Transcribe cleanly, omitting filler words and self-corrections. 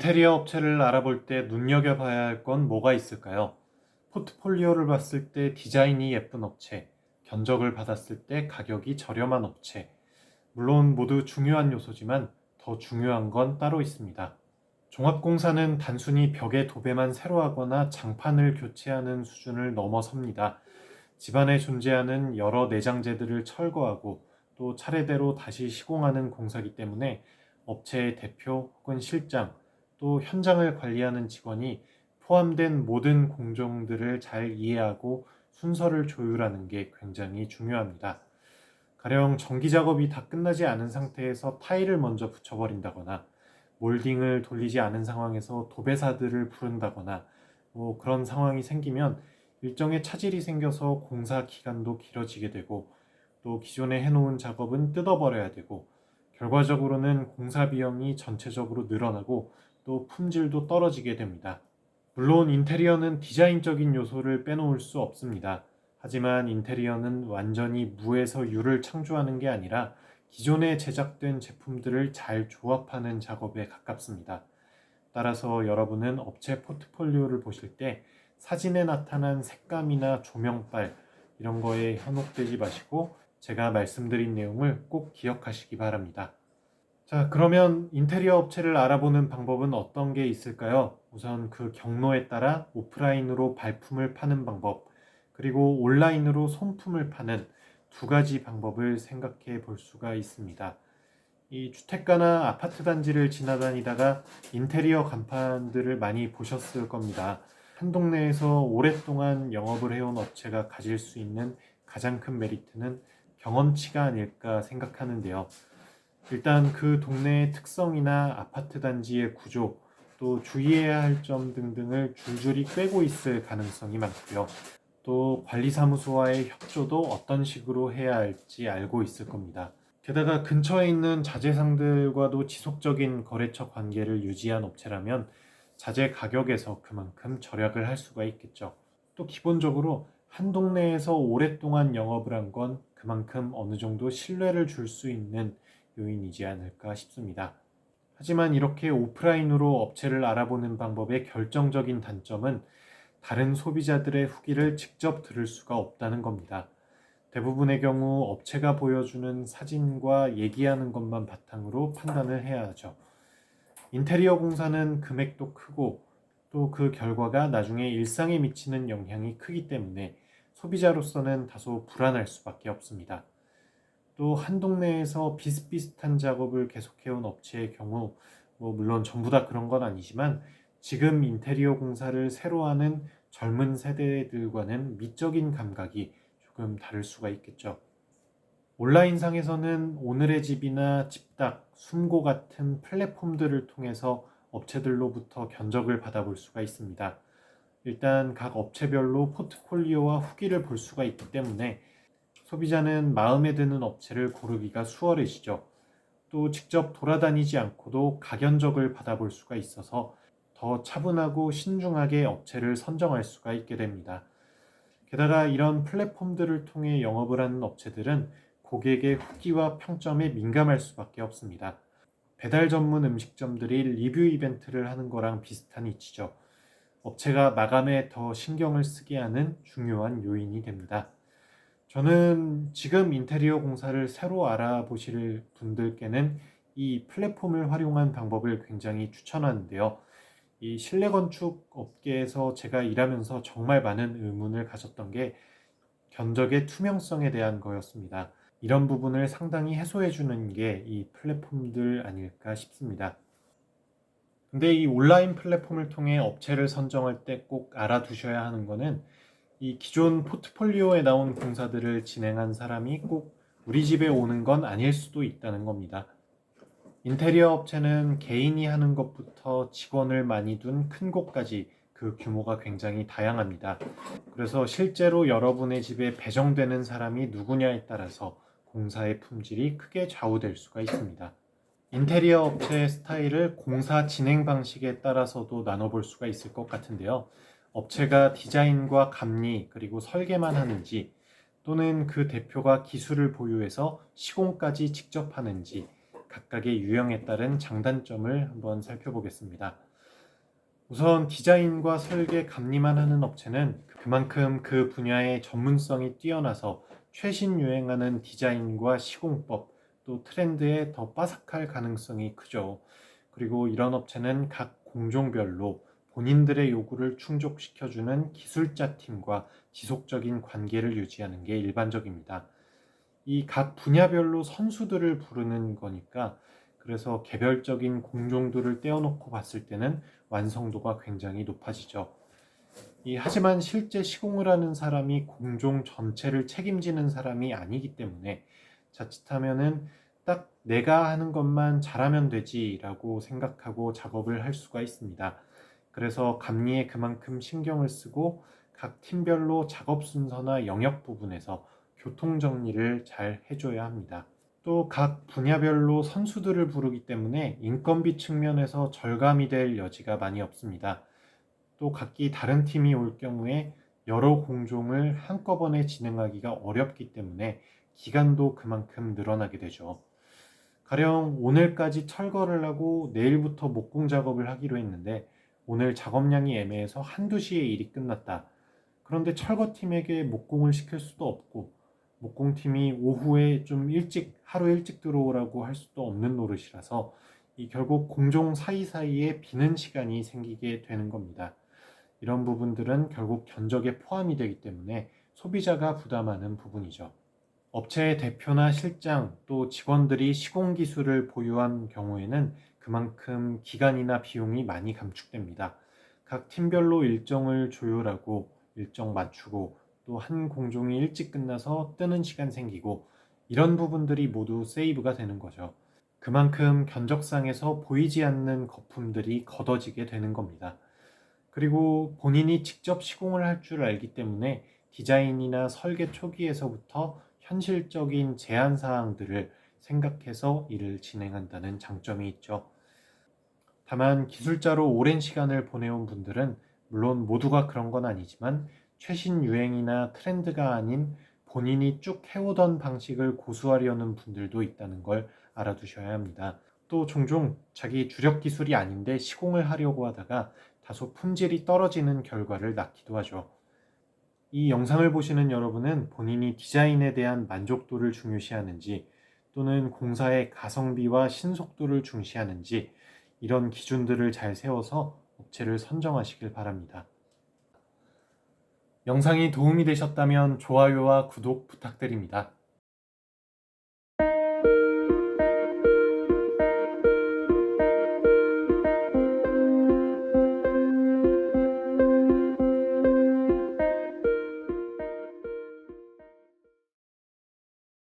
인테리어 업체를 알아볼 때 눈여겨봐야 할 건 뭐가 있을까요? 포트폴리오를 봤을 때 디자인이 예쁜 업체, 견적을 받았을 때 가격이 저렴한 업체. 물론 모두 중요한 요소지만 더 중요한 건 따로 있습니다. 종합공사는 단순히 벽에 도배만 새로 하거나 장판을 교체하는 수준을 넘어섭니다. 집안에 존재하는 여러 내장재들을 철거하고 또 차례대로 다시 시공하는 공사이기 때문에 업체의 대표 혹은 실장, 또 현장을 관리하는 직원이 포함된 모든 공정들을 잘 이해하고 순서를 조율하는 게 굉장히 중요합니다. 가령 전기 작업이 다 끝나지 않은 상태에서 타일을 먼저 붙여버린다거나 몰딩을 돌리지 않은 상황에서 도배사들을 부른다거나 그런 상황이 생기면 일정의 차질이 생겨서 공사 기간도 길어지게 되고 또 기존에 해놓은 작업은 뜯어버려야 되고 결과적으로는 공사 비용이 전체적으로 늘어나고 또 품질도 떨어지게 됩니다. 물론 인테리어는 디자인적인 요소를 빼놓을 수 없습니다. 하지만 인테리어는 완전히 무에서 유를 창조하는 게 아니라 기존에 제작된 제품들을 잘 조합하는 작업에 가깝습니다. 따라서 여러분은 업체 포트폴리오를 보실 때 사진에 나타난 색감이나 조명빨 이런 거에 현혹되지 마시고 제가 말씀드린 내용을 꼭 기억하시기 바랍니다. 자, 그러면 인테리어 업체를 알아보는 방법은 어떤 게 있을까요? 우선 그 경로에 따라 오프라인으로 발품을 파는 방법, 그리고 온라인으로 손품을 파는 두 가지 방법을 생각해 볼 수가 있습니다. 이 주택가나 아파트 단지를 지나다니다가 인테리어 간판들을 많이 보셨을 겁니다. 한 동네에서 오랫동안 영업을 해온 업체가 가질 수 있는 가장 큰 메리트는 경험치가 아닐까 생각하는데요. 일단 그 동네의 특성이나 아파트 단지의 구조, 또 주의해야 할 점 등등을 줄줄이 꿰고 있을 가능성이 많고요. 또 관리사무소와의 협조도 어떤 식으로 해야 할지 알고 있을 겁니다. 게다가 근처에 있는 자재상들과도 지속적인 거래처 관계를 유지한 업체라면 자재 가격에서 그만큼 절약을 할 수가 있겠죠. 또 기본적으로 한 동네에서 오랫동안 영업을 한 건 그만큼 어느 정도 신뢰를 줄 수 있는 요인이지 않을까 싶습니다. 하지만 이렇게 오프라인으로 업체를 알아보는 방법의 결정적인 단점은 다른 소비자들의 후기를 직접 들을 수가 없다는 겁니다. 대부분의 경우 업체가 보여주는 사진과 얘기하는 것만 바탕으로 판단을 해야 하죠. 인테리어 공사는 금액도 크고 또 그 결과가 나중에 일상에 미치는 영향이 크기 때문에 소비자로서는 다소 불안할 수밖에 없습니다. 또 한 동네에서 비슷비슷한 작업을 계속해온 업체의 경우 물론 전부 다 그런 건 아니지만 지금 인테리어 공사를 새로 하는 젊은 세대들과는 미적인 감각이 조금 다를 수가 있겠죠. 온라인상에서는 오늘의 집이나 집닥, 숨고 같은 플랫폼들을 통해서 업체들로부터 견적을 받아볼 수가 있습니다. 일단 각 업체별로 포트폴리오와 후기를 볼 수가 있기 때문에 소비자는 마음에 드는 업체를 고르기가 수월해지죠. 또 직접 돌아다니지 않고도 가견적을 받아볼 수가 있어서 더 차분하고 신중하게 업체를 선정할 수가 있게 됩니다. 게다가 이런 플랫폼들을 통해 영업을 하는 업체들은 고객의 후기와 평점에 민감할 수밖에 없습니다. 배달 전문 음식점들이 리뷰 이벤트를 하는 거랑 비슷한 이치죠. 업체가 마감에 더 신경을 쓰게 하는 중요한 요인이 됩니다. 저는 지금 인테리어 공사를 새로 알아보실 분들께는 이 플랫폼을 활용한 방법을 굉장히 추천하는데요. 이 실내 건축 업계에서 제가 일하면서 정말 많은 의문을 가졌던 게 견적의 투명성에 대한 거였습니다. 이런 부분을 상당히 해소해 주는 게 이 플랫폼들 아닐까 싶습니다. 근데 이 온라인 플랫폼을 통해 업체를 선정할 때 꼭 알아두셔야 하는 거는 이 기존 포트폴리오에 나온 공사들을 진행한 사람이 꼭 우리 집에 오는 건 아닐 수도 있다는 겁니다. 인테리어 업체는 개인이 하는 것부터 직원을 많이 둔 큰 곳까지 그 규모가 굉장히 다양합니다. 그래서 실제로 여러분의 집에 배정되는 사람이 누구냐에 따라서 공사의 품질이 크게 좌우될 수가 있습니다. 인테리어 업체의 스타일을 공사 진행 방식에 따라서도 나눠볼 수가 있을 것 같은데요. 업체가 디자인과 감리 그리고 설계만 하는지 또는 그 대표가 기술을 보유해서 시공까지 직접 하는지 각각의 유형에 따른 장단점을 한번 살펴보겠습니다. 우선 디자인과 설계, 감리만 하는 업체는 그만큼 그 분야의 전문성이 뛰어나서 최신 유행하는 디자인과 시공법, 또 트렌드에 더 빠삭할 가능성이 크죠. 그리고 이런 업체는 각 공종별로 본인들의 요구를 충족시켜주는 기술자 팀과 지속적인 관계를 유지하는 게 일반적입니다. 이 각 분야별로 선수들을 부르는 거니까 그래서 개별적인 공종들을 떼어놓고 봤을 때는 완성도가 굉장히 높아지죠. 하지만 실제 시공을 하는 사람이 공종 전체를 책임지는 사람이 아니기 때문에 자칫하면은 딱 내가 하는 것만 잘하면 되지라고 생각하고 작업을 할 수가 있습니다. 그래서 감리에 그만큼 신경을 쓰고 각 팀별로 작업 순서나 영역 부분에서 교통 정리를 잘 해줘야 합니다. 또 각 분야별로 선수들을 부르기 때문에 인건비 측면에서 절감이 될 여지가 많이 없습니다. 또 각기 다른 팀이 올 경우에 여러 공종을 한꺼번에 진행하기가 어렵기 때문에 기간도 그만큼 늘어나게 되죠. 가령 오늘까지 철거를 하고 내일부터 목공 작업을 하기로 했는데 오늘 작업량이 애매해서 한두 시에 일이 끝났다. 그런데 철거팀에게 목공을 시킬 수도 없고 목공팀이 오후에 좀 일찍 하루 일찍 들어오라고 할 수도 없는 노릇이라서 결국 공종 사이사이에 비는 시간이 생기게 되는 겁니다. 이런 부분들은 결국 견적에 포함이 되기 때문에 소비자가 부담하는 부분이죠. 업체의 대표나 실장 또 직원들이 시공 기술을 보유한 경우에는 그만큼 기간이나 비용이 많이 감축됩니다. 각 팀별로 일정을 조율하고 일정 맞추고 또 한 공종이 일찍 끝나서 뜨는 시간 생기고 이런 부분들이 모두 세이브가 되는 거죠. 그만큼 견적상에서 보이지 않는 거품들이 걷어지게 되는 겁니다. 그리고 본인이 직접 시공을 할 줄 알기 때문에 디자인이나 설계 초기에서부터 현실적인 제한 사항들을 생각해서 일을 진행한다는 장점이 있죠. 다만 기술자로 오랜 시간을 보내온 분들은 물론 모두가 그런 건 아니지만 최신 유행이나 트렌드가 아닌 본인이 쭉 해오던 방식을 고수하려는 분들도 있다는 걸 알아두셔야 합니다. 또 종종 자기 주력 기술이 아닌데 시공을 하려고 하다가 다소 품질이 떨어지는 결과를 낳기도 하죠. 이 영상을 보시는 여러분은 본인이 디자인에 대한 만족도를 중요시하는지 또는 공사의 가성비와 신속도를 중시하는지 이런 기준들을 잘 세워서 업체를 선정하시길 바랍니다. 영상이 도움이 되셨다면 좋아요와 구독 부탁드립니다.